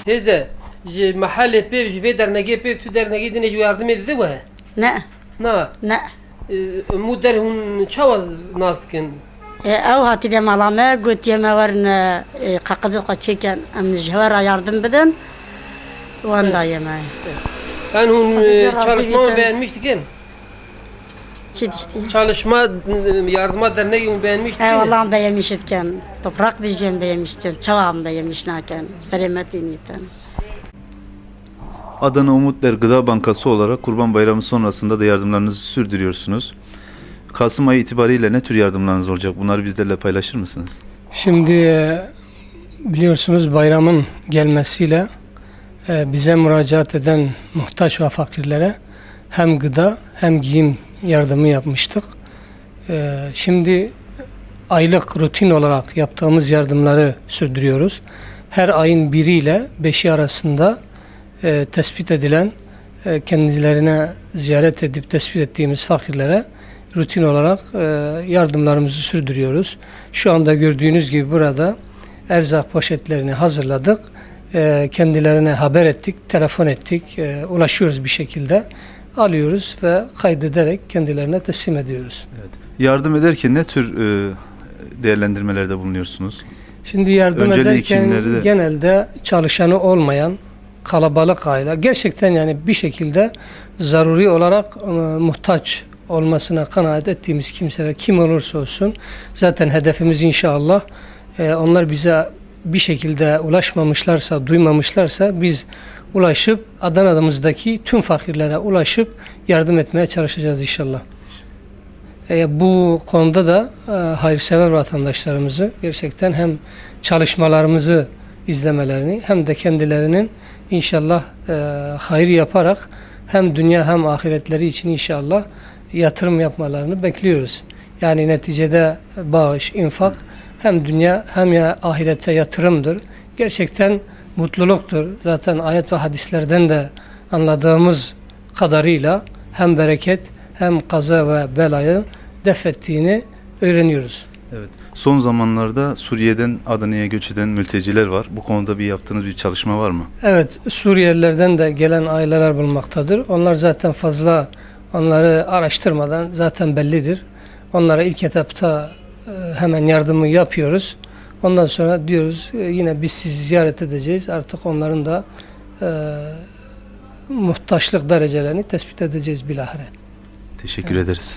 Teyze, mahalle pev, jive derneğe pev, tu derneğe dine ju yardım edildi mi? Ne? Na. Ne? Mudder hun çavaz nazdıkın. Ev hatile malame, götiyeme varın kakızı kaçıyken jevara yardım bedin. Vanda yemeği. Ben hun çalışmamı beğenmiştik. Çidişti. Çalışma, yardıma derneği beğenmiştik. Vallahi beğenmişitken, toprak diyeceğim beğenmişken, çavağım beğenmişnaken, selamet iniyetten. Adana Umutlar Gıda Bankası olarak Kurban Bayramı sonrasında da yardımlarınızı sürdürüyorsunuz. Kasım ayı itibariyle ne tür yardımlarınız olacak? Bunları bizlerle paylaşır mısınız? Şimdi biliyorsunuz bayramın gelmesiyle bize müracaat eden muhtaç ve fakirlere hem gıda hem giyim yardımı yapmıştık. Şimdi aylık rutin olarak yaptığımız yardımları sürdürüyoruz. Her ayın 1'i ile 5'i arasında tespit edilen, kendilerine ziyaret edip tespit ettiğimiz fakirlere rutin olarak yardımlarımızı sürdürüyoruz. Şu anda gördüğünüz gibi burada erzak poşetlerini hazırladık. Kendilerine haber ettik, telefon ettik, ulaşıyoruz bir şekilde. Alıyoruz ve kaydederek kendilerine teslim ediyoruz. Evet. Yardım ederken ne tür değerlendirmelerde bulunuyorsunuz? Şimdi yardım ederken genelde çalışanı olmayan kalabalık aile, gerçekten yani bir şekilde zaruri olarak muhtaç olmasına kanaat ettiğimiz kimseler kim olursa olsun, zaten hedefimiz inşallah onlar bize bir şekilde ulaşmamışlarsa, duymamışlarsa biz ulaşıp Adana'mızdaki tüm fakirlere ulaşıp yardım etmeye çalışacağız inşallah. Bu konuda da hayırsever vatandaşlarımızı gerçekten hem çalışmalarımızı izlemelerini hem de kendilerinin inşallah hayır yaparak hem dünya hem ahiretleri için inşallah yatırım yapmalarını bekliyoruz. Yani neticede bağış, infak hem dünya hem ya ahirete yatırımdır. Gerçekten mutluluktur. Zaten ayet ve hadislerden de anladığımız kadarıyla hem bereket hem kaza ve belayı def ettiğini öğreniyoruz. Evet. Son zamanlarda Suriye'den Adana'ya göç eden mülteciler var. Bu konuda yaptığınız bir çalışma var mı? Evet, Suriyelilerden de gelen aileler bulunmaktadır. Onlar zaten fazla onları araştırmadan zaten bellidir. Onlara ilk etapta hemen yardımı yapıyoruz. Ondan sonra diyoruz yine biz sizi ziyaret edeceğiz. Artık onların da muhtaçlık derecelerini tespit edeceğiz bilahare. Teşekkür ederiz.